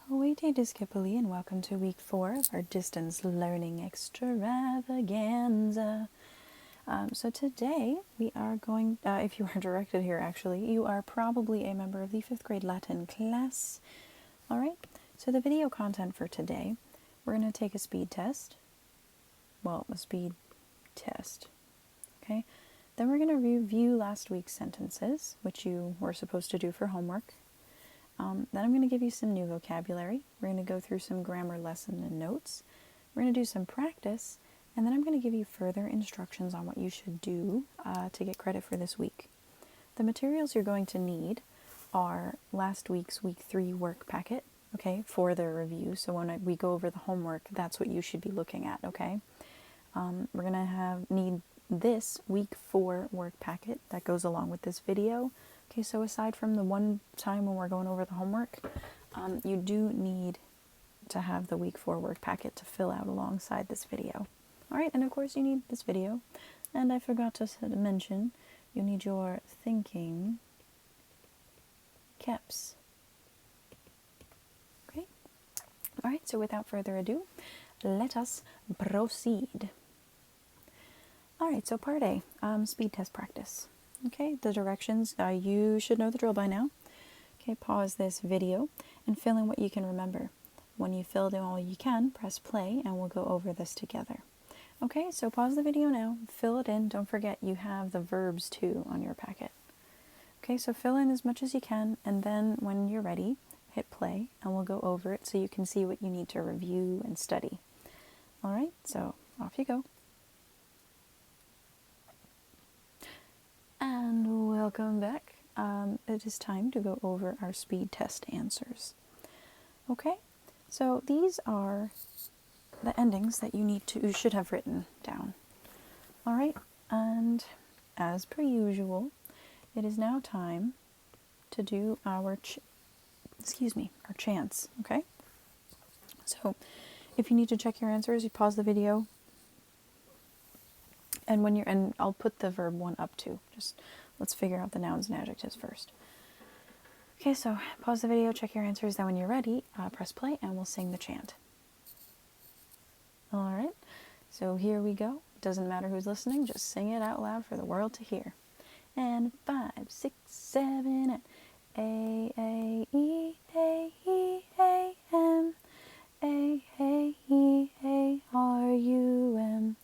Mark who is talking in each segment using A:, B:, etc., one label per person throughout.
A: Oite Discipoli, and welcome to week 4 of our distance learning extravaganza. So today we are going, if you are directed here actually, you are probably a member of the 5th grade Latin class. Alright, so the video content for today, we're going to take a speed test. Well, a speed test. Okay, then we're going to review last week's sentences, which you were supposed to do for homework. Then I'm going to give you some new vocabulary. We're going to go through some grammar lesson and notes. We're going to do some practice, and then I'm going to give you further instructions on what you should do to get credit for this week. The materials you're going to need are last week's week 3 work packet, okay, for the review. So when we go over the homework, that's what you should be looking at, okay? We're going to need this week 4 work packet that goes along with this video. Okay, so aside from the one time when we're going over the homework, you do need to have the week 4 work packet to fill out alongside this video. Alright, and of course you need this video. And I forgot to mention, you need your thinking caps. Okay? Alright, so without further ado, let us proceed. Alright, so part A, speed test practice. Okay, the directions, you should know the drill by now. Okay, pause this video and fill in what you can remember. When you filled in all you can, press play and we'll go over this together. Okay, so pause the video now, fill it in. Don't forget you have the verbs too on your packet. Okay, so fill in as much as you can, and then when you're ready, hit play and we'll go over it so you can see what you need to review and study. Alright, so off you go. And welcome back. It is time to go over our speed test answers. Okay, so these are the endings that you should have written down. All right, and as per usual, it is now time to do our chants. Okay, so if you need to check your answers, you pause the video. And I'll put the verb 1 up too. Just let's figure out the nouns and adjectives first. Okay, so pause the video, check your answers, then when you're ready, press play and we'll sing the chant. Alright, so here we go. Doesn't matter who's listening, just sing it out loud for the world to hear. And 5, 6, 7, and A, E, A, E, A, M, A, E, A, R, U, M.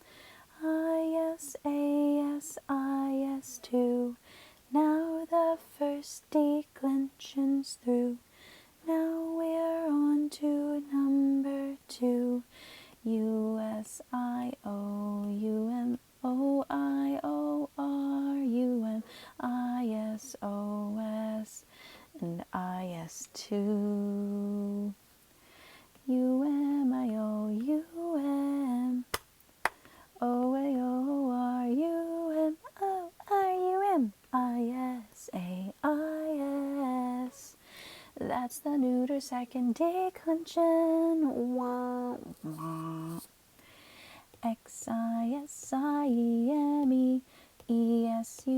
A: I-S-A-S-I-S-2. Now the first declension's through. Now we're on to number 2. U-S-I-O-U-M. O-I-O-R-U-M. I-S-O-S. And I-S-2. U-M-I-O-U-M. O-A-O-R-U-M, O-R-U-M, I-S-A-I-S. That's the neuter second declension. Wah, wah. X-I-S-I-E-M-E, E-S-U-M-I-B,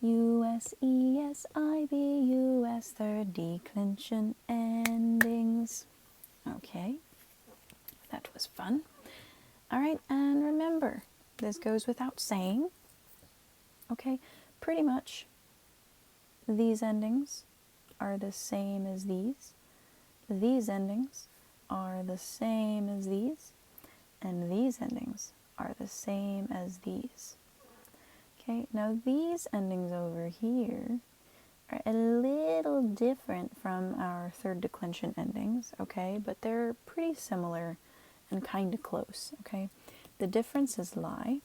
A: U-S-E-S-I-B, U-S, third declension endings. Okay, that was fun. Alright, and remember, this goes without saying, okay, pretty much these endings are the same as these endings are the same as these, and these endings are the same as these. Okay, now these endings over here are a little different from our third declension endings, okay, but they're pretty similar and kind of close, okay? The differences lie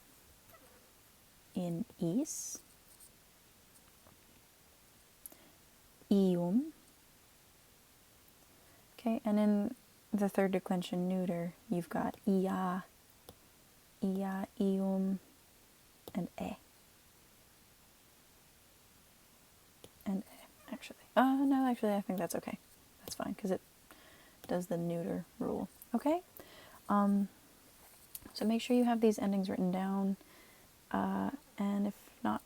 A: in is, ium, okay, and in the third declension neuter, you've got ia, ium, and e. And e, actually. No, actually, I think that's okay. That's fine, because it does the neuter rule, okay? So make sure you have these endings written down, and if not,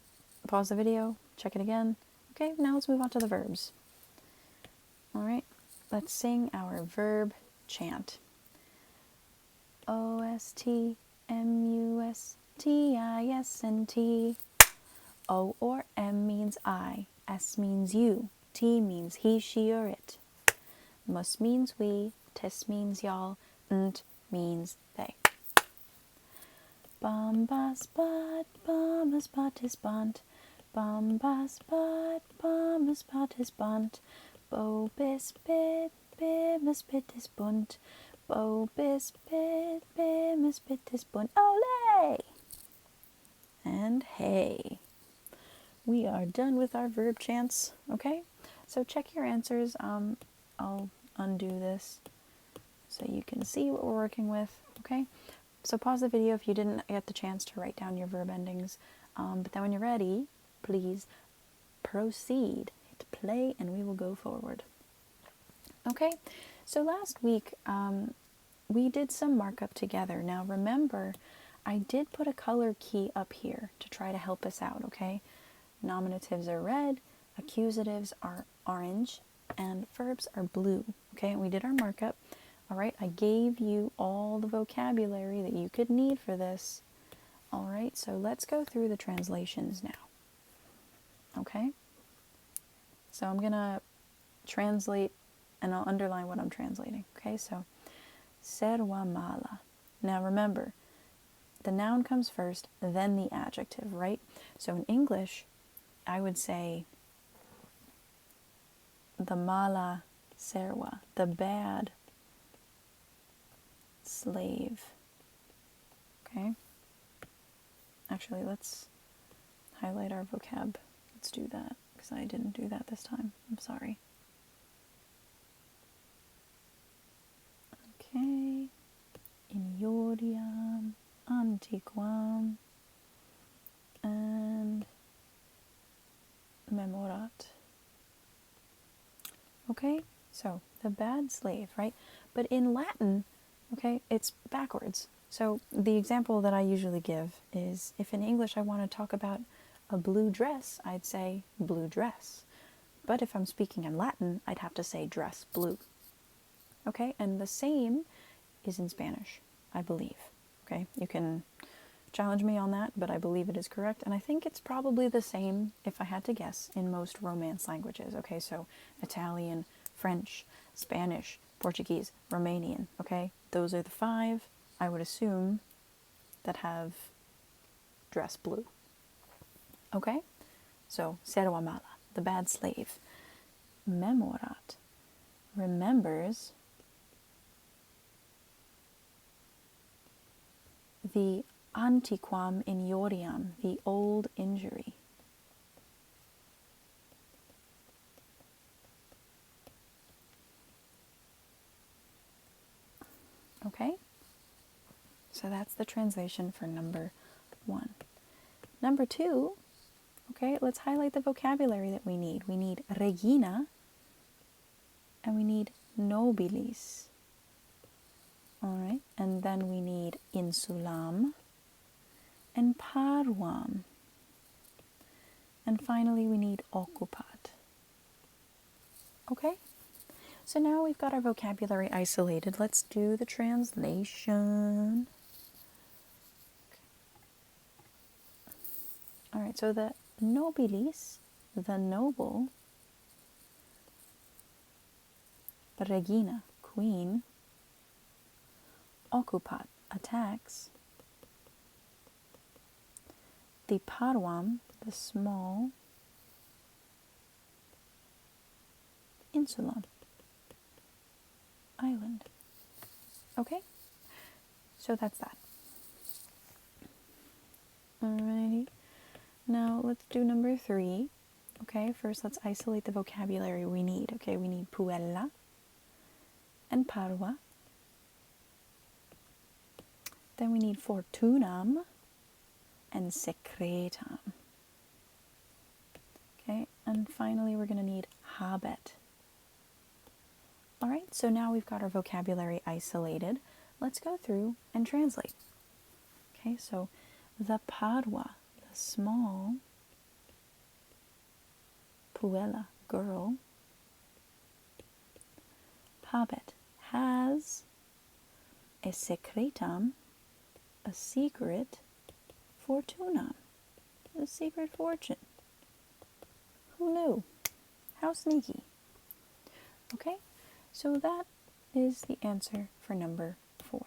A: pause the video, check it again. Okay, now let's move on to the verbs. Alright, let's sing our verb chant. OSTMUSTISNT. O or M means I, S means you, T means he, she, or it. Mus means we, tis means y'all, nt means they. Bombas but bombas is bont. Bombas but bombas is bont. Bobis bit bimus bit is bunt. Bobis bit bimus bit is bunt. Ole! And hey. We are done with our verb chants, okay? So check your answers. I'll undo this so you can see what we're working with, okay? So pause the video if you didn't get the chance to write down your verb endings. But then when you're ready, please proceed. Hit play and we will go forward. Okay, so last week we did some markup together. Now remember, I did put a color key up here to try to help us out, okay? Nominatives are red, accusatives are orange, and verbs are blue. Okay, and we did our markup. All right, I gave you all the vocabulary that you could need for this. All right, so let's go through the translations now. Okay, so I'm going to translate and I'll underline what I'm translating. Okay, so serwa mala. Now remember, the noun comes first, then the adjective, right? So in English, I would say the mala serwa, the bad slave. Okay? Actually, let's highlight our vocab. Let's do that, because I didn't do that this time. I'm sorry. Okay. Iniodiam, antiquam, and memorat. Okay, so the bad slave, right? But in Latin, okay, it's backwards. So the example that I usually give is if in English I want to talk about a blue dress, I'd say blue dress. But if I'm speaking in Latin, I'd have to say dress blue. Okay, and the same is in Spanish, I believe. Okay, you can challenge me on that, but I believe it is correct. And I think it's probably the same, if I had to guess, in most Romance languages. Okay, so Italian, French, Spanish, Portuguese, Romanian. Okay, those are the 5, I would assume, that have dress blue. Okay, so serwa mala, the bad slave. Memorat, remembers. The antiquam injuriam, the old injury. Okay? So that's the translation for number 1. Number 2, okay, let's highlight the vocabulary that we need. We need regina and we need nobilis. All right, and then we need insulam and parvam. And finally, we need occupat. Okay? So now we've got our vocabulary isolated. Let's do the translation. Okay. All right, so the nobilis, the noble, regina, queen, occupat, attacks, the parvam, the small, insulam, island. Okay? So that's that. Alrighty. Now let's do number 3. Okay, first let's isolate the vocabulary we need. Okay, we need puella and parva. Then we need fortunam and secretam. Okay, and finally we're going to need habet. Alright, so now we've got our vocabulary isolated. Let's go through and translate. Okay, so the parva, the small, puella, girl, habet, has a secretam, a secret fortunam, a secret fortune. Who knew? How sneaky. Okay, so that is the answer for number 4.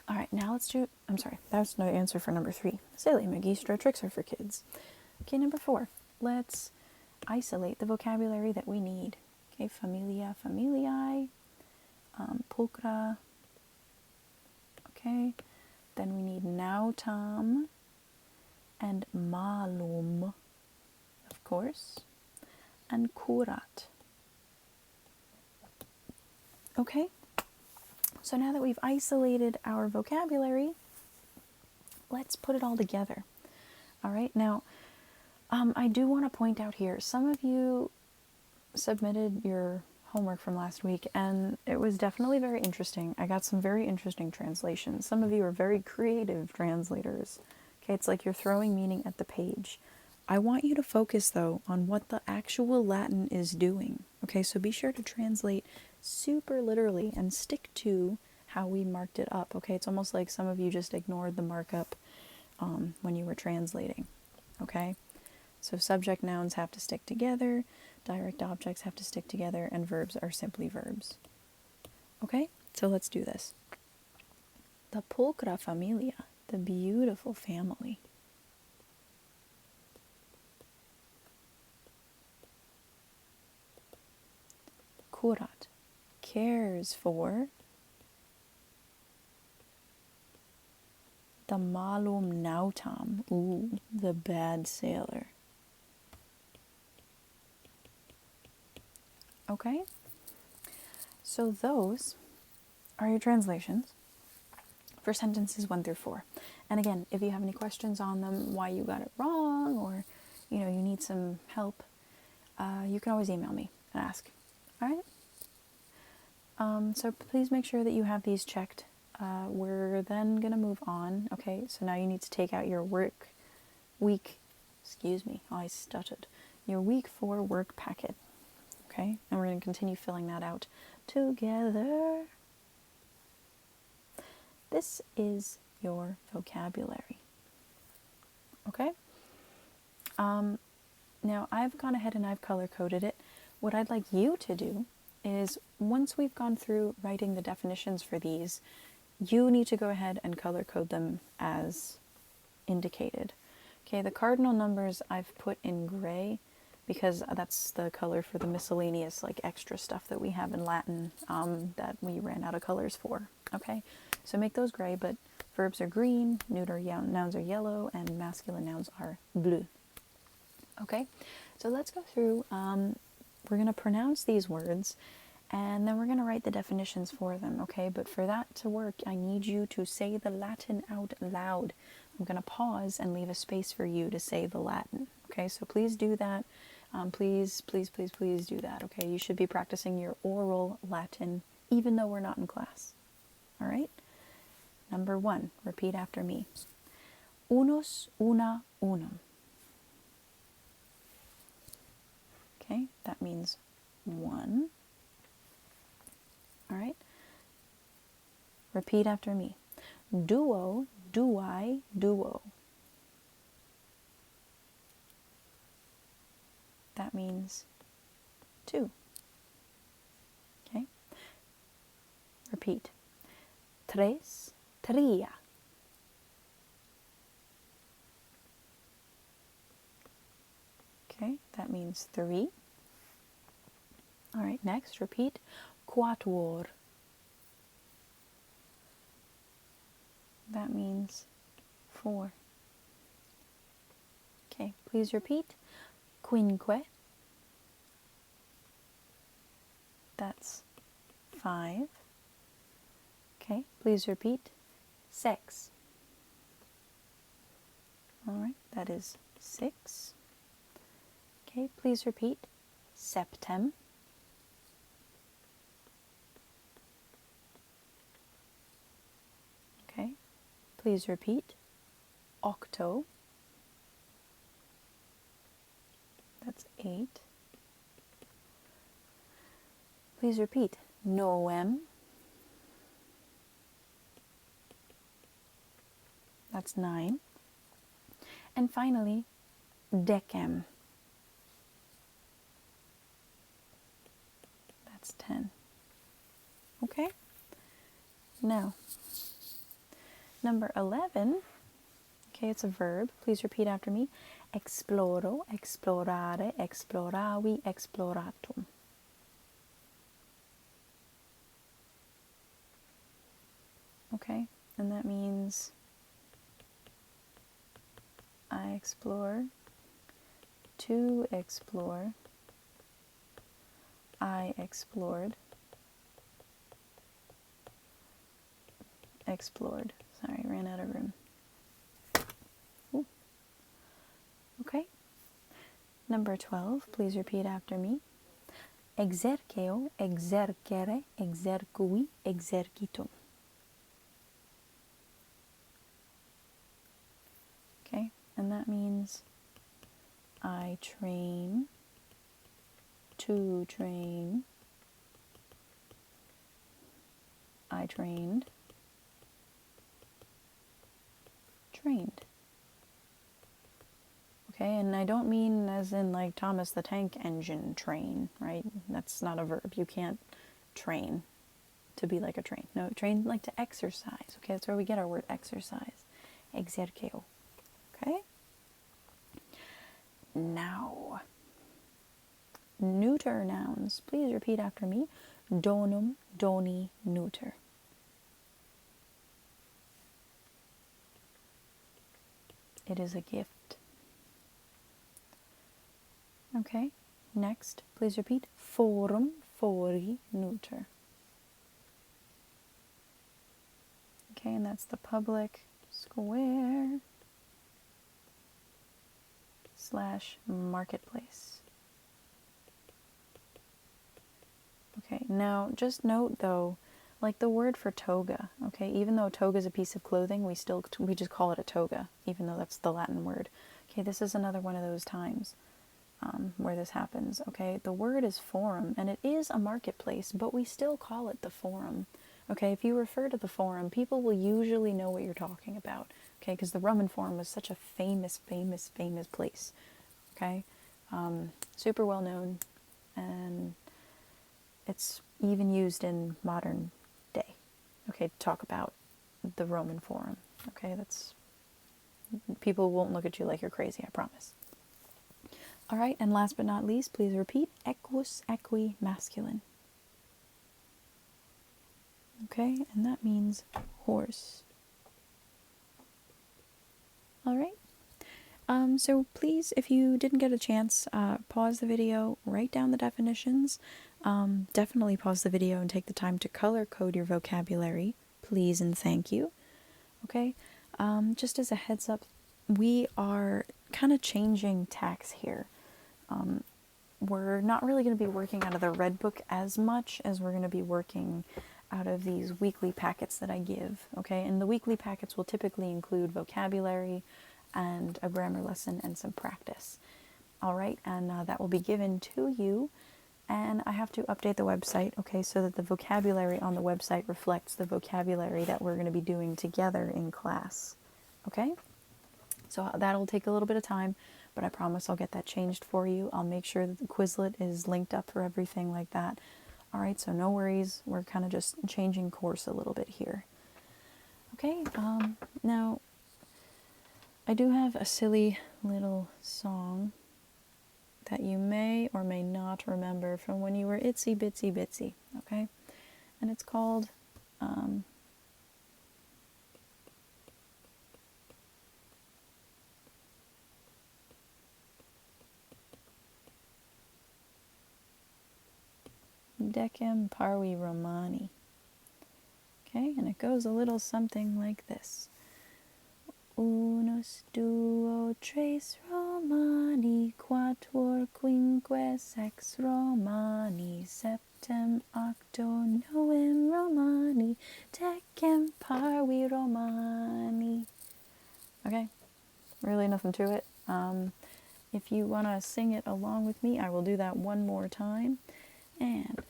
A: All right, now let's do, I'm sorry, that's no answer for number 3. Silly, Magistro tricks are for kids. Okay, number 4, let's isolate the vocabulary that we need. Okay, familia, familiae, pulchra. Okay, then we need nautam and malum, of course, and curat. Okay, so now that we've isolated our vocabulary, let's put it all together. All right, now I do want to point out here, some of you submitted your homework from last week, and it was definitely very interesting. I got some very interesting translations. Some of you are very creative translators. Okay, it's like you're throwing meaning at the page. I want you to focus, though, on what the actual Latin is doing. Okay, so be sure to translate super literally and stick to how we marked it up. Okay, it's almost like some of you just ignored the markup when you were translating. Okay, so subject nouns have to stick together, direct objects have to stick together, and verbs are simply verbs. Okay, so let's do this. The pulchra familia, the beautiful family. Curat, cares for. The malum nautam, ooh, the bad sailor. Okay, so those are your translations for sentences 1 through 4. And again, if you have any questions on them, why you got it wrong, or you need some help, you can always email me and ask. All right. So please make sure that you have these checked. We're then gonna move on. Okay, so now you need to take out your week 4 work packet. Okay, and we're going to continue filling that out together. This is your vocabulary. Okay? Now, I've gone ahead and I've color-coded it. What I'd like you to do is, once we've gone through writing the definitions for these, you need to go ahead and color-code them as indicated. Okay, the cardinal numbers I've put in gray, because that's the color for the miscellaneous, like, extra stuff that we have in Latin that we ran out of colors for. Okay, so make those gray, but verbs are green, neuter nouns are yellow, and masculine nouns are bleu. Okay, so let's go through. We're going to pronounce these words, and then we're going to write the definitions for them, okay? But for that to work, I need you to say the Latin out loud. I'm going to pause and leave a space for you to say the Latin, okay? So please do that. Please do that, okay? You should be practicing your oral Latin, even though we're not in class, all right? Number 1, repeat after me. Unos, una, unum. Okay, that means 1. All right. Repeat after me. Duo, duai, duo. That means 2. Okay. Repeat. Tres, tria. Okay, that means 3. All right, next, repeat. Quatuor. That means 4. Okay, please repeat. Quinque. That's 5. Okay, please repeat. Sex. All right, that is 6. Okay, please repeat. Septem. Okay, please repeat. Octo. That's 8. Please repeat. Noem. That's 9. And finally, decem. That's 10. Okay? Now, number 11, okay, it's a verb. Please repeat after me. Exploro, explorare, exploravi, exploratum. Okay? And that means I explore, to explore, I explored, explored. Sorry, ran out of room. Ooh. Okay. Number 12, please repeat after me. Exerceo, exercere, exercui, exercitum. Okay, and that means I train, to train, I trained, trained. Okay, and I don't mean as in like Thomas the Tank Engine train, right? That's not a verb. You can't train to be like a train. No, train like to exercise. Okay, that's where we get our word exercise. Exerceo. Okay? Now, neuter nouns. Please repeat after me. Donum, doni, neuter. It is a gift. Okay, next, please repeat. Forum, fori, neuter. Okay, and that's the public square / marketplace. Okay, now just note though, like the word for toga, okay, even though toga is a piece of clothing, we just call it a toga, even though that's the Latin word. Okay, this is another one of those times where this happens, okay? The word is forum, and it is a marketplace, but we still call it the forum, okay? If you refer to the forum, people will usually know what you're talking about, okay? Because the Roman Forum was such a famous place, okay? Super well known, and it's even used in modern day, okay, to talk about the Roman Forum, okay? People won't look at you like you're crazy, I promise. All right, and last but not least, please repeat equus, equi, masculine. Okay, and that means horse. All right. So please, if you didn't get a chance, pause the video, write down the definitions. Definitely pause the video and take the time to color code your vocabulary, please and thank you. Okay, just as a heads up, we are kind of changing tacks here. We're not really going to be working out of the Red Book as much as we're going to be working out of these weekly packets that I give, okay? And the weekly packets will typically include vocabulary and a grammar lesson and some practice, all right? And that will be given to you, and I have to update the website, okay, so that the vocabulary on the website reflects the vocabulary that we're going to be doing together in class, okay? So that'll take a little bit of time, but I promise I'll get that changed for you. I'll make sure that the Quizlet is linked up for everything like that. All right, so no worries. We're kind of just changing course a little bit here. Okay, now I do have a silly little song that you may or may not remember from when you were itsy bitsy bitsy, okay? And it's called Decem Parvi Romani. Okay, and it goes a little something like this. Unus, duo, tres Romani, quatuor, quinque, sex Romani, septem, octo, novem Romani, decem parvi Romani. Okay, really nothing to it. If you want to sing it along with me, I will do that one more time. And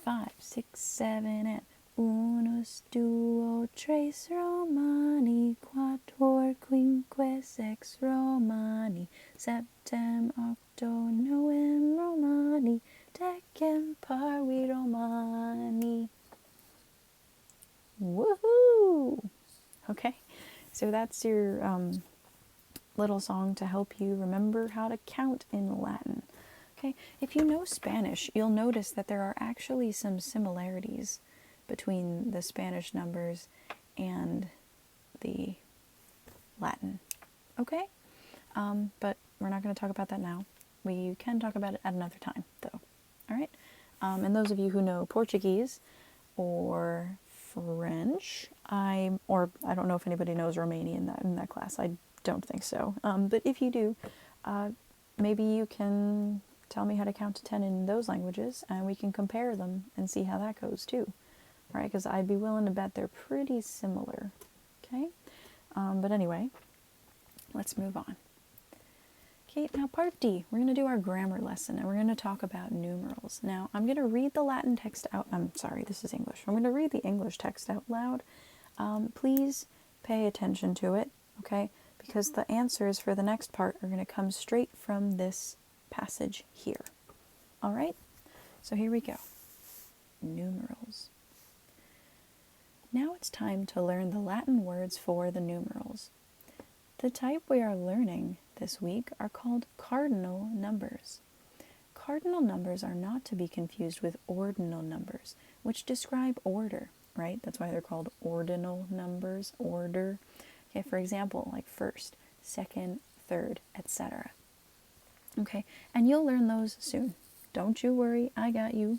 A: 5, 6, 7, and unus, duo, tres Romani, quattuor, quinque, sex Romani, septem, octo, novem Romani, decem, parvi Romani. Woohoo! Okay, so that's your little song to help you remember how to count in Latin. Okay, if you know Spanish, you'll notice that there are actually some similarities between the Spanish numbers and the Latin. Okay, but we're not going to talk about that now. We can talk about it at another time, though. All right, and those of you who know Portuguese or French, I don't know if anybody knows Romanian in that class. I don't think so. But if you do, maybe you can tell me how to count to 10 in those languages, and we can compare them and see how that goes too. All right, because I'd be willing to bet they're pretty similar. Okay, but anyway, let's move on. Okay, now part D, we're going to do our grammar lesson, and we're going to talk about numerals. Now, I'm going to read the Latin text out. I'm sorry, this is English. I'm going to read the English text out loud. Please pay attention to it, okay? Because the answers for the next part are going to come straight from this passage here. All right? So here we go. Numerals. Now it's time to learn the Latin words for the numerals. The type we are learning this week are called cardinal numbers. Cardinal numbers are not to be confused with ordinal numbers, which describe order, right? That's why they're called ordinal numbers, order. Okay, for example, like first, second, third, etc. Okay, and you'll learn those soon. Don't you worry, I got you.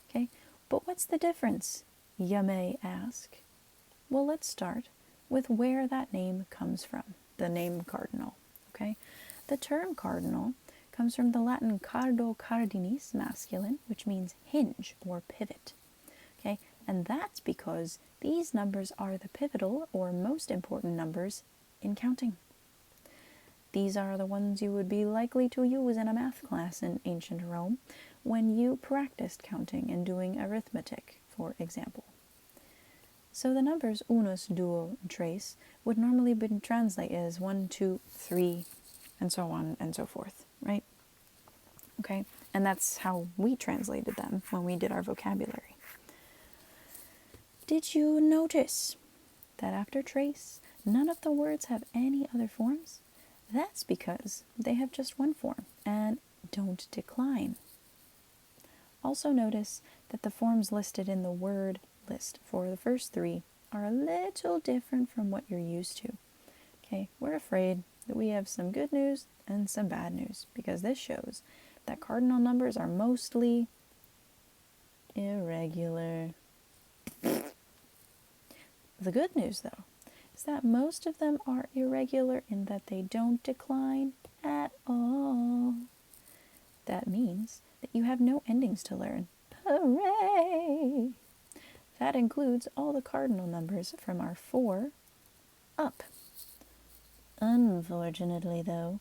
A: Okay, but what's the difference, you may ask? Well, let's start with where that name comes from, the name cardinal. Okay, the term cardinal comes from the Latin cardo cardinis, masculine, which means hinge or pivot. Okay, and that's because these numbers are the pivotal or most important numbers in counting. These are the ones you would be likely to use in a math class in ancient Rome when you practiced counting and doing arithmetic, for example. So the numbers unus, duo, and tres would normally be translated as 1, 2, 3, and so on and so forth, right? Okay, and that's how we translated them when we did our vocabulary. Did you notice that after tres, none of the words have any other forms? That's because they have just one form and don't decline. Also notice that the forms listed in the word list for the first three are a little different from what you're used to. Okay, we're afraid that we have some good news and some bad news because this shows that cardinal numbers are mostly irregular. The good news, though, is that most of them are irregular in that they don't decline at all. That means that you have no endings to learn. Hooray! That includes all the cardinal numbers from our 4 up. Unfortunately, though,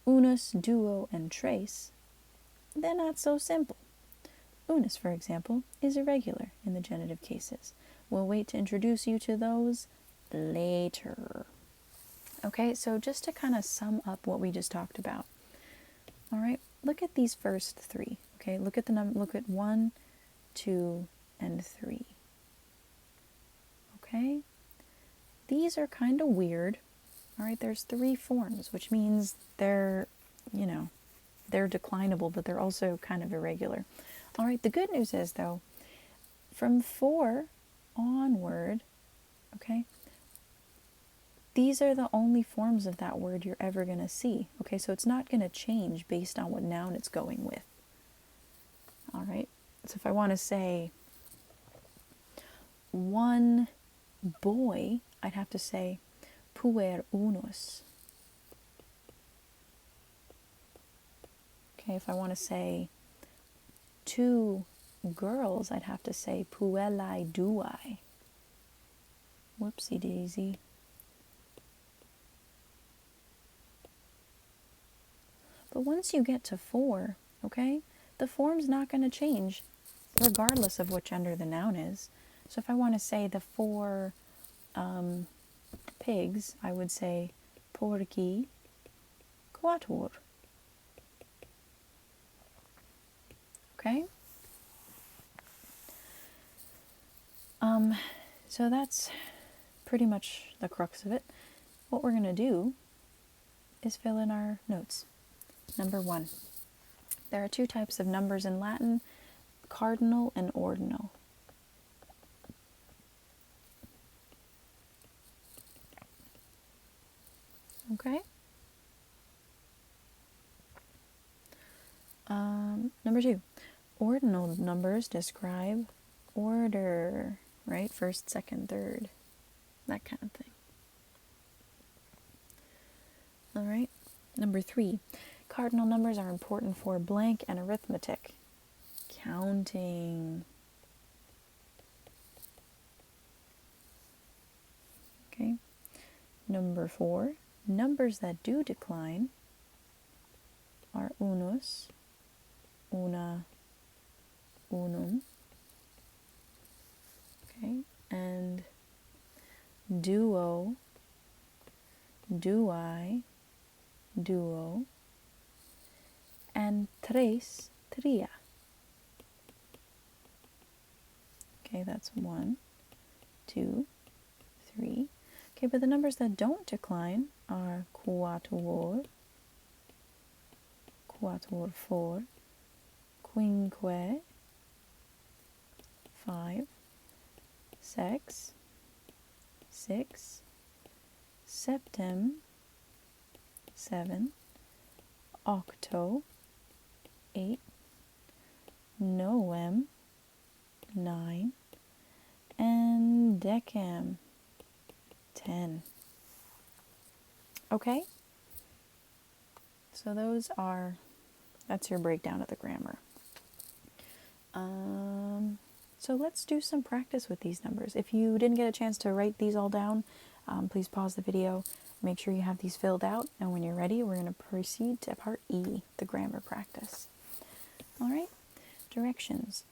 A: unus, duo, and tres, they're not so simple. Unus, for example, is irregular in the genitive cases. We'll wait to introduce you to those later. Okay, so just to kind of sum up what we just talked about. All right, look at these first 3. Okay, look at look at 1, 2, and 3. Okay, these are kind of weird. All right, there's 3 forms, which means they're declinable, but they're also kind of irregular. All right, the good news is, though, from 4 onward, okay, these are the only forms of that word you're ever going to see. Okay, so it's not going to change based on what noun it's going with. All right, so if I want to say one boy, I'd have to say puer unus. Okay, if I want to say 2 girls, I'd have to say puellae duae. Whoopsie daisy. But once you get to 4, okay, the form's not going to change regardless of what gender the noun is. So if I want to say the 4 pigs, I would say porci quator. Okay? So that's pretty much the crux of it. What we're going to do is fill in our notes. Number 1. There are 2 types of numbers in Latin, cardinal and ordinal. Okay? Number 2. Ordinal numbers describe order, right? First, second, third, that kind of thing. All right. Number 3. Cardinal numbers are important for blank and arithmetic. Counting. Okay. Number 4. Numbers that do decline are unos, una, unum. Okay. And duo, duai, duo, and tres, tria. Okay, that's 1, 2, 3. Okay, but the numbers that don't decline are quatuor, quatuor 4, quinque, 5, 6, 6, septem, 7, octo, 8, novem, 9, and decem, 10. Okay? So that's your breakdown of the grammar. So let's do some practice with these numbers. If you didn't get a chance to write these all down, please pause the video, make sure you have these filled out, and when you're ready, we're going to proceed to part E, the grammar practice. All right, directions.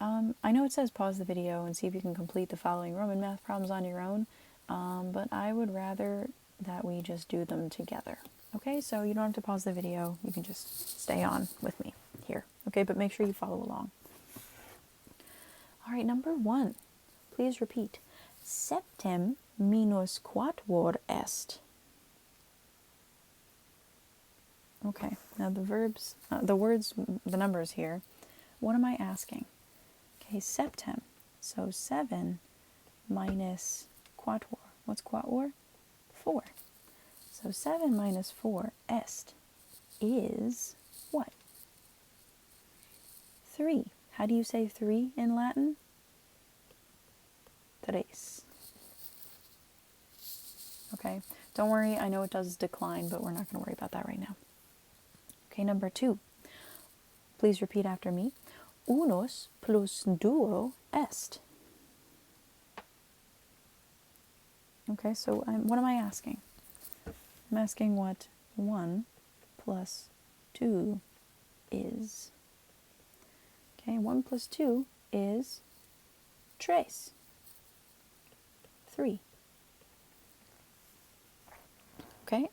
A: I know it says pause the video and see if you can complete the following Roman math problems on your own, but I would rather that we just do them together. Okay, so you don't have to pause the video, you can just stay on with me here. Okay, but make sure you follow along. All right, number 1, please repeat. Septem minus quatuor est. Okay, now the numbers here, what am I asking? Okay, septem, so 7 minus quatuor. What's quatuor? 4. So 7 minus 4 est is what? 3. How do you say 3 in Latin? Tres. Okay, don't worry, I know it does decline, but we're not going to worry about that right now. Okay, number 2. Please repeat after me. Unos plus duo est. Okay, so what am I asking? I'm asking what 1 plus 2 is. Okay, 1 plus 2 is tres. 3. Okay?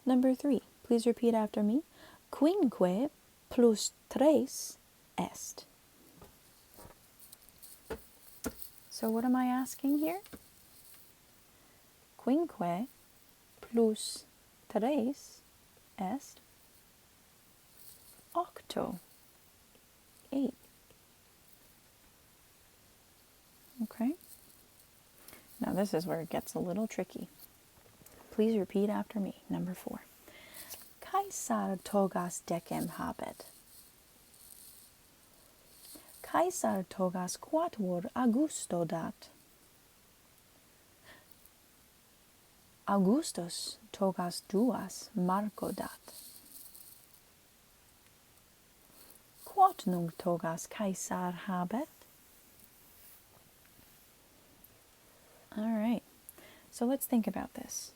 A: Number 3. Please repeat after me. Quinque plus tres est. So what am I asking here? Quinque plus tres est octo. 8. Okay? Now this is where it gets a little tricky. Please repeat after me. Number 4. Caesar togas decem habet. Caesar togas quatuor Augusto dat. Augustus togas duas Marco dat. Quot nunc togas Caesar habet? All right, so let's think about this.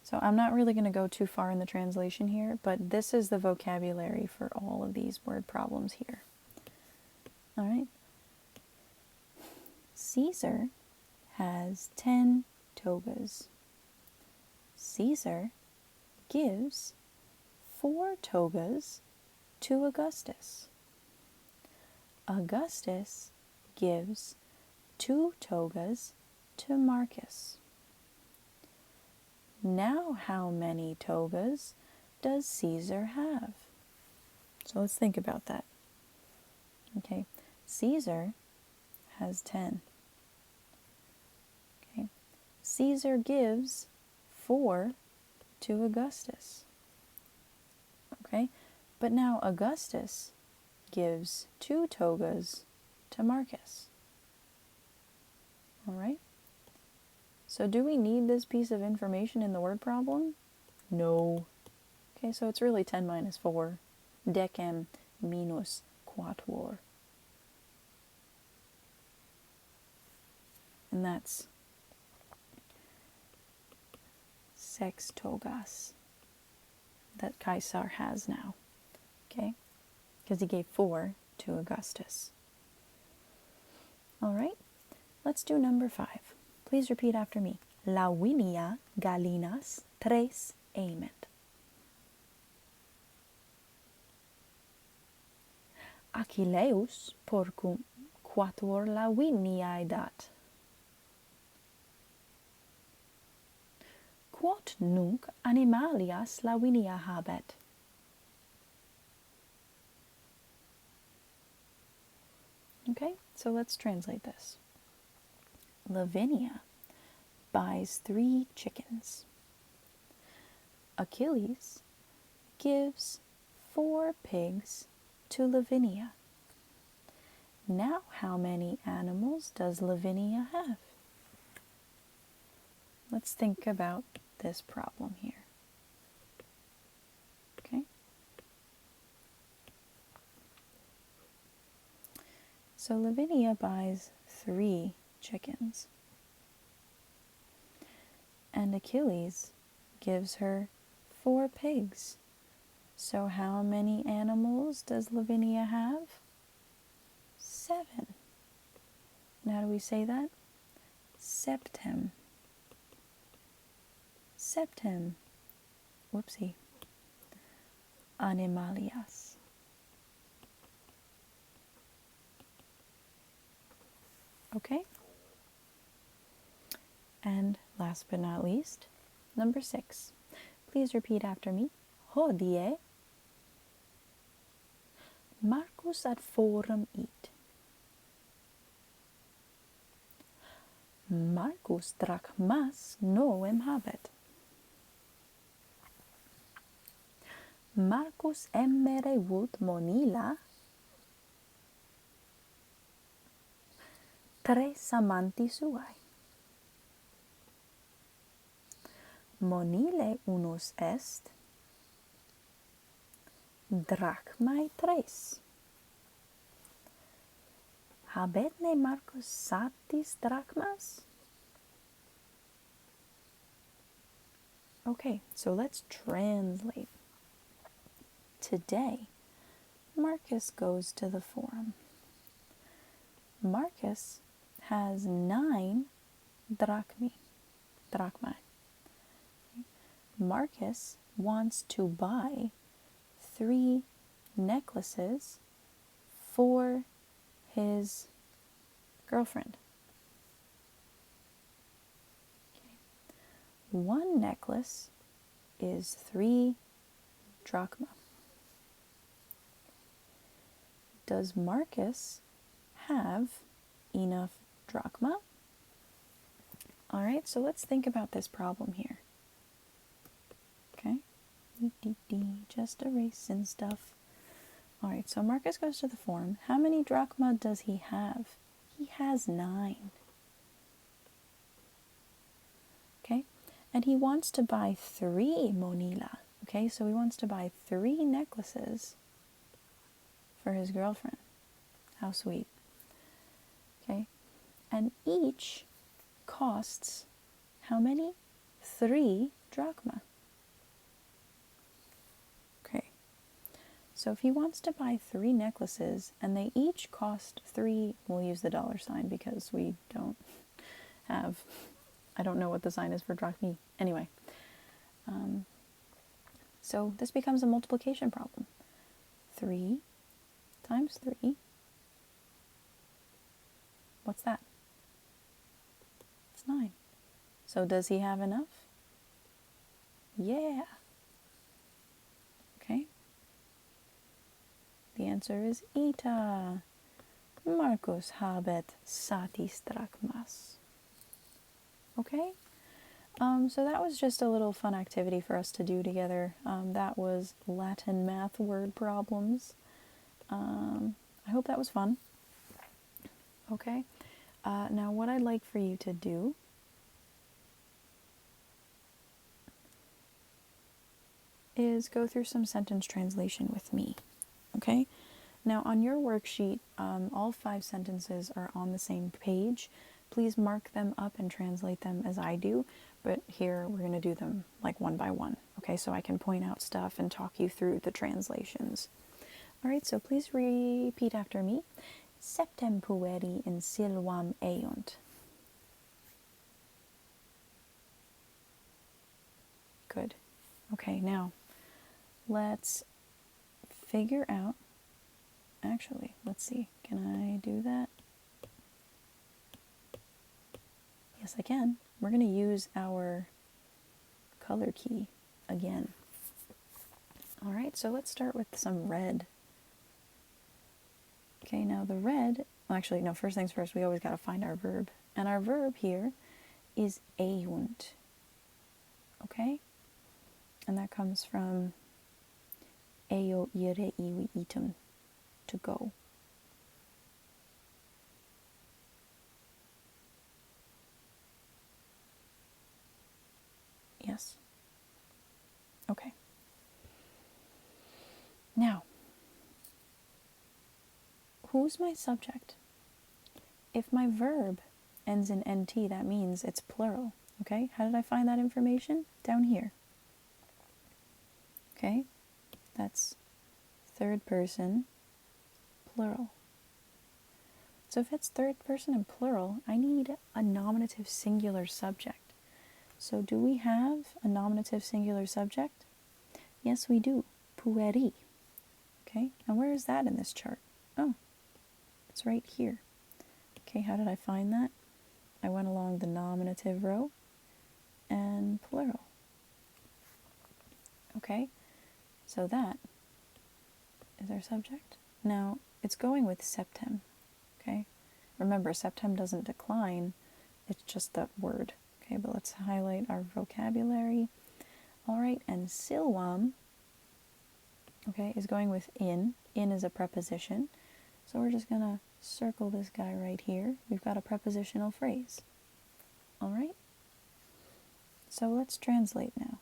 A: So I'm not really going to go too far in the translation here, but this is the vocabulary for all of these word problems here. All right. Caesar has 10 togas. Caesar gives 4 togas to Augustus. Augustus gives 2 togas to Marcus. Now how many togas does Caesar have? So let's think about that. Okay, Caesar has 10. Okay, Caesar gives 4 to Augustus. Okay, but now Augustus gives 2 togas to Marcus. All right, so do we need this piece of information in the word problem? No. Okay, so it's really 10 minus 4. Decem minus quatuor. And that's 6 togas that Caesar has now. Okay, because he gave 4 to Augustus. All right, let's do number 5. Please repeat after me. Lavinia gallinas tres ament. Achilleus porcum quatuor Laviniae dat. Quot nunc animalias Lavinia habet? Okay, so let's translate this. Lavinia buys 3 chickens. Achilles gives 4 pigs to Lavinia. Now how many animals does Lavinia have? Let's think about this problem here. Okay? So Lavinia buys 3 chickens. And Achilles gives her 4 pigs. So how many animals does Lavinia have? 7. And how do we say that? Septem. Septem. Whoopsie. Animalias. Okay? And last but not least, number 6. Please repeat after me. Hodie Marcus ad forum it. Marcus drachmas noem habet. Marcus emmere vult monila tres amanti suae. Monile unus est, drachmae 3. Habetne Marcus satis drachmas? Okay, so let's translate. Today, Marcus goes to the forum. Marcus has 9 drachmae. Marcus wants to buy 3 necklaces for his girlfriend. Okay. 1 necklace is 3 drachma. Does Marcus have enough drachma? All right, so let's think about this problem here. Okay, just erasing stuff. All right, so Marcus goes to the forum. How many drachma does he have? He has 9. Okay, and he wants to buy 3 monila. Okay, so he wants to buy 3 necklaces for his girlfriend. How sweet. Okay, and each costs how many? 3 drachma. Okay, So if he wants to buy 3 necklaces and they each cost 3, we'll use the dollar sign because we don't have, I don't know what the sign is for drachmi. Anyway, so this becomes a multiplication problem. 3 times 3, what's that? It's 9. So does he have enough? Yeah. Okay. The answer is Ita. Markus habet satis drachmas. Okay? So that was just a little fun activity for us to do together. That was Latin math word problems. I hope that was fun. Okay? Now what I'd like for you to do is go through some sentence translation with me. Okay? Now on your worksheet, all 5 sentences are on the same page. Please mark them up and translate them as I do, but here we're going to do them like one by one, okay, so I can point out stuff and talk you through the translations. All right, so please repeat after me. Septem pueri in silvam eiunt. Good. Okay, now let's figure out, actually, let's see, can I do that? Yes, I can. We're going to use our color key again. All right, so let's start with some red. Okay, now the red, well, actually, no, first things first, we always got to find our verb. And our verb here is eiunt. Okay? And that comes from eio ire iwi itum, to go. Yes. Okay. Now, who's my subject? If my verb ends in nt, that means it's plural. Okay? How did I find that information? Down here. Okay? That's third person, plural. So if it's third person and plural, I need a nominative singular subject. So do we have a nominative singular subject? Yes, we do. Pueri. Okay, and where is that in this chart? Oh, it's right here. Okay, how did I find that? I went along the nominative row and plural. Okay, so that is our subject. Now, it's going with septem. Okay, remember, septem doesn't decline, it's just that word. Okay, but let's highlight our vocabulary. All right, and silvam, okay, is going with in. In is a preposition. So we're just going to circle this guy right here. We've got a prepositional phrase. All right? So let's translate now.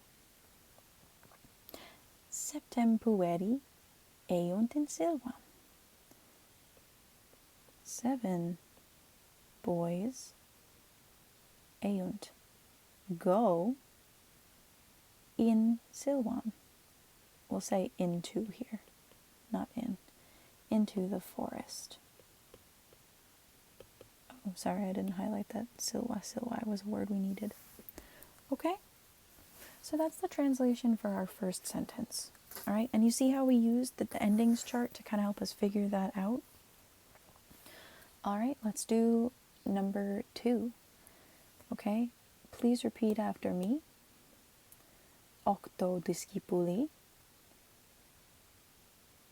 A: Septem pueri eiunt in silvam. 7 boys eiunt go in silvam. We'll say into here, not in. Into the forest. Oh, sorry, I didn't highlight that. Silwa. Silwa was a word we needed. Okay? So that's the translation for our first sentence. All right? And you see how we used the endings chart to kind of help us figure that out? All right, let's do number 2. Okay? Please repeat after me. Octo discipuli.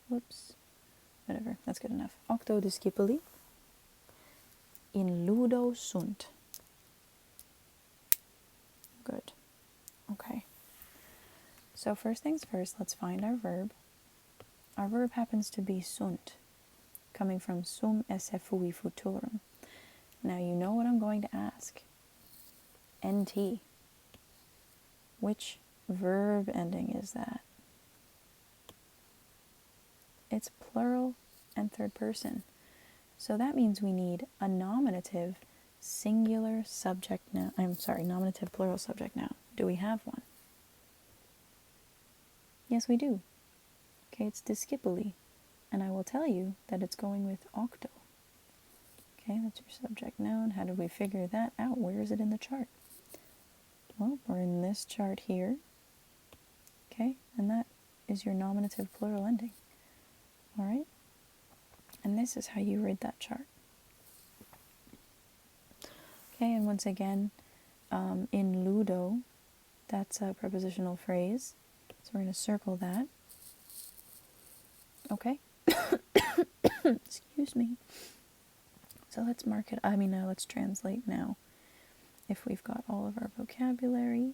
A: Whoops. Whatever, that's good enough. Octo discipuli in ludo sunt. Good. Okay. So first things first, let's find our verb. Our verb happens to be sunt, coming from sum esse fui futurum. Now you know what I'm going to ask. NT. Which verb ending is that? It's plural and third person. So that means we need a nominative singular subject noun. Nominative plural subject noun. Do we have one? Yes, we do. Okay, it's discipuli. And I will tell you that it's going with octo. Okay, that's your subject noun. How did we figure that out? Where is it in the chart? Well, we're in this chart here. Okay, and that is your nominative plural ending. All right? And this is how you read that chart. Okay, and once again, in ludo, that's a prepositional phrase. So we're going to circle that. Okay? Excuse me. So let's mark it. Let's translate now. If we've got all of our vocabulary.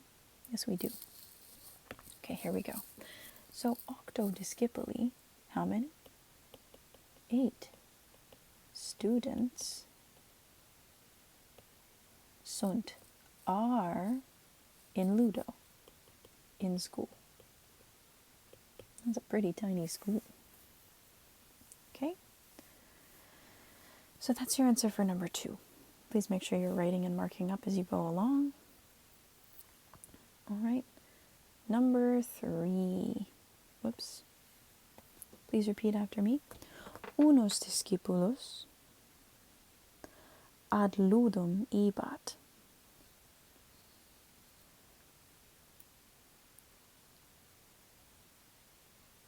A: Yes, we do. Okay, here we go. So octo discipuli, how many? 8 students are in ludo, in school. That's a pretty tiny school. Okay? So that's your answer for number 2. Please make sure you're writing and marking up as you go along. All right. Number 3. Whoops. Please repeat after me. Unos discípulos ad ludum ibat.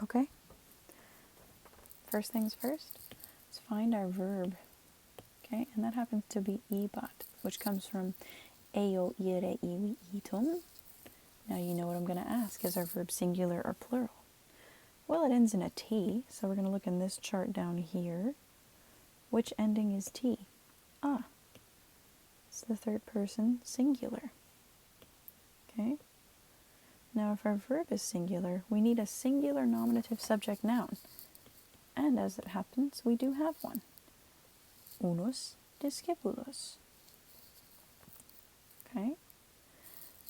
A: Okay? First things first, let's find our verb. Okay? And that happens to be ibat, which comes from eo ire iwi itum. Now you know what I'm going to ask. Is our verb singular or plural? Well, it ends in a T, so we're going to look in this chart down here. Which ending is T? Ah, it's the third person singular. Okay? Now if our verb is singular, we need a singular nominative subject noun. And as it happens, we do have one. Unos discípulos. Okay?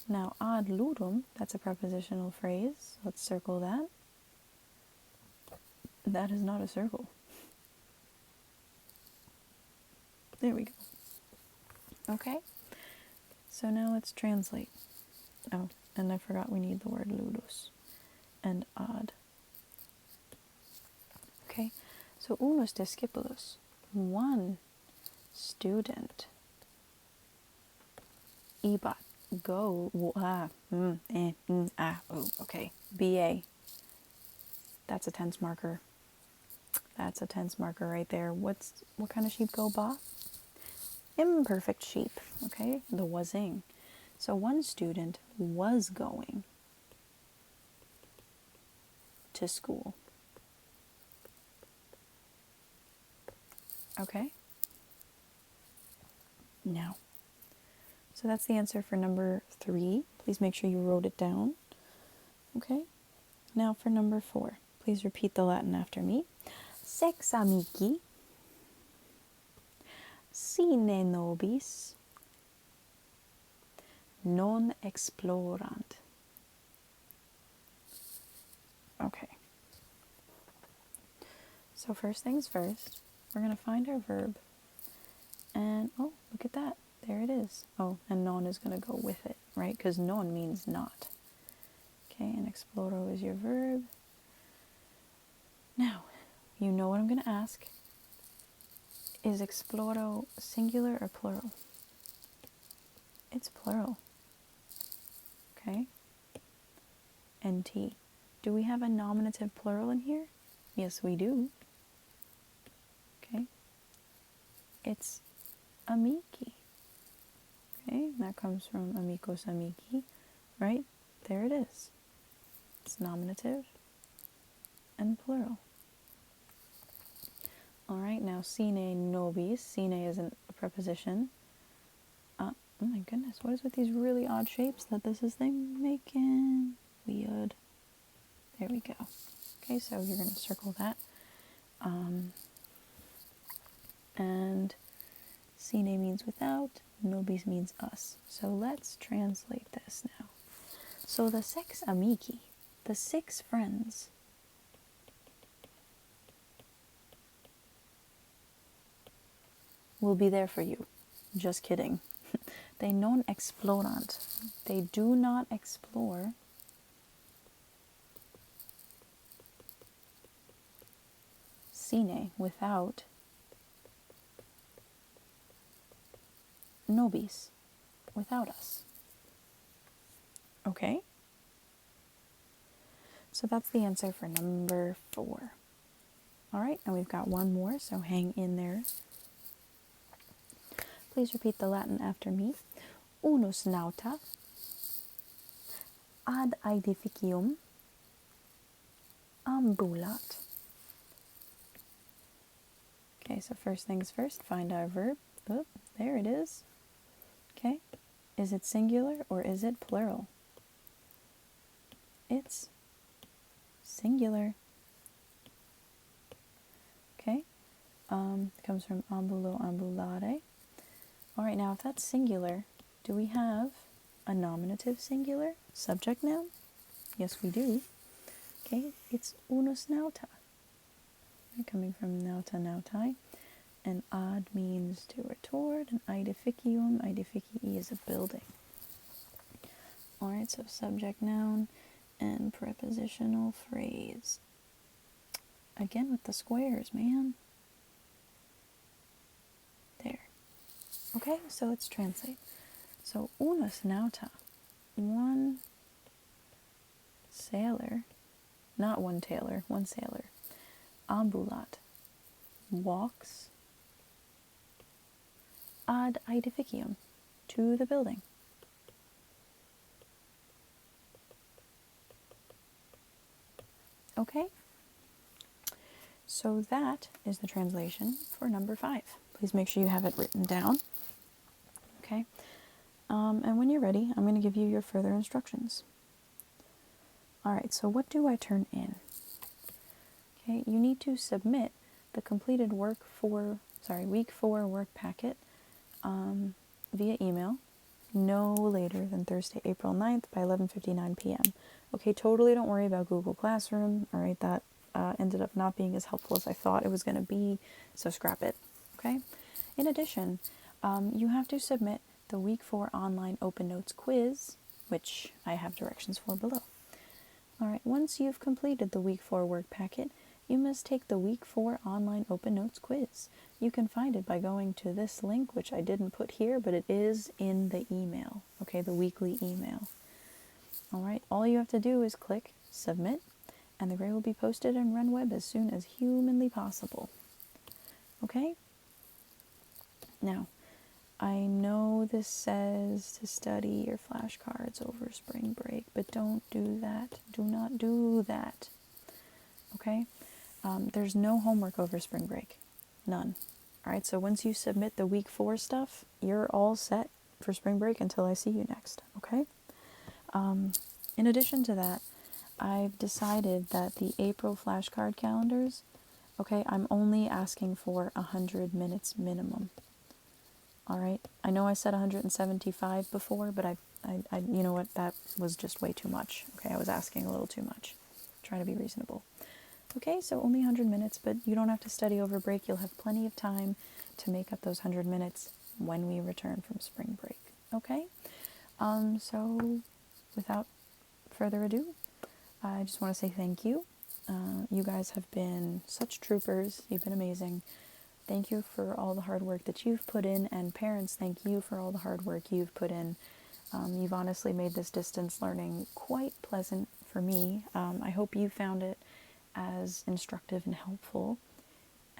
A: Now ad ludum, that's a prepositional phrase. Let's circle that. That is not a circle. There we go. Okay? So now let's translate. Oh, and I forgot we need the word ludos and ad. Okay? So unos discípulos, one student. Ibat, go, okay. BA. That's a tense marker. That's a tense marker right there. What kind of sheep go ba? Imperfect sheep, okay? The wasing. So one student was going to school. Okay? Now, so that's the answer for number 3. Please make sure you wrote it down. Okay? Now for number 4. Please repeat the Latin after me. Sex amici sine nobis non explorant. Okay. So first things first, we're going to find our verb. And, oh, look at that. There it is. Oh, and non is going to go with it, right? Because non means not. Okay, and exploro is your verb. Now, you know what I'm going to ask. Is exploro singular or plural? It's plural. Okay? NT. Do we have a nominative plural in here? Yes, we do. Okay? It's amici. Okay? That comes from amicos amici, right? There it is. It's nominative and plural. All right, now sine nobis. Sine is a preposition. Oh my goodness, what is with these really odd shapes that this is making? Weird. There we go. Okay, so you're going to circle that. And sine means without, nobis means us. So let's translate this now. So the sex amici, the 6 friends, will be there for you. Just kidding. They non explorant. They do not explore sine, without nobis, without us. Okay? So that's the answer for number 4. All right, and we've got one more, so hang in there. Please repeat the Latin after me. Unus nauta ad aedificium ambulat. Okay, so first things first, find our verb. Oh, there it is. Okay, is it singular or is it plural? It's singular. Okay, it comes from ambulo, ambulare. All right, now if that's singular, do we have a nominative singular subject noun? Yes, we do. Okay, it's unus nauta. Coming from nauta, nautai. And ad means to or toward, and aedificium, aedificii is a building. All right, so subject noun and prepositional phrase. Again with the squares, man. There. Okay, so let's translate. So unus nauta, one sailor, not one tailor, one sailor. Ambulat, walks. Ad aedificium, to the building. Okay, so that is the translation for number 5. Please make sure you have it written down. Okay, and when you're ready, I'm going to give you your further instructions. All right, so what do I turn in? Okay, you need to submit the completed week 4 work packet via email no later than Thursday, April 9th by 11:59 p.m. Okay, totally don't worry about Google Classroom. All right, that ended up not being as helpful as I thought it was going to be, so scrap it. Okay. In addition, you have to submit the week 4 online open notes quiz, which I have directions for below. All right, once you've completed the week 4 work packet, you must take the week 4 online open notes quiz. You can find it by going to this link, which I didn't put here, but it is in the email, okay, the weekly email. All right, all you have to do is click submit, and the grade will be posted in RunWeb as soon as humanly possible. Okay? Now, I know this says to study your flashcards over spring break, but don't do that. Do not do that. Okay? There's no homework over spring break. None. All right, so once you submit the week 4 stuff, you're all set for spring break until I see you next. Okay? In addition to that, I've decided that the April flashcard calendars, okay, I'm only asking for 100 minutes minimum. All right, I know I said 175 before, but I you know what, that was just way too much. Okay, I was asking a little too much. Trying to be reasonable. Okay, so only 100 minutes, but you don't have to study over break. You'll have plenty of time to make up those 100 minutes when we return from spring break. Okay, so without further ado, I just want to say thank you. You guys have been such troopers. You've been amazing. Thank you for all the hard work that you've put in, and parents, thank you for all the hard work you've put in. You've honestly made this distance learning quite pleasant for me. I hope you found it as instructive and helpful.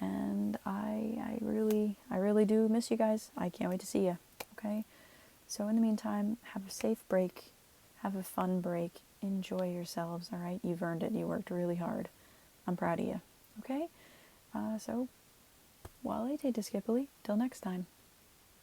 A: And I really do miss you guys. I can't wait to see you. Okay? So in the meantime, have a safe break. Have a fun break. Enjoy yourselves, all right? You've earned it. You worked really hard. I'm proud of you. Okay? So, Wale te discipuli. Till next time.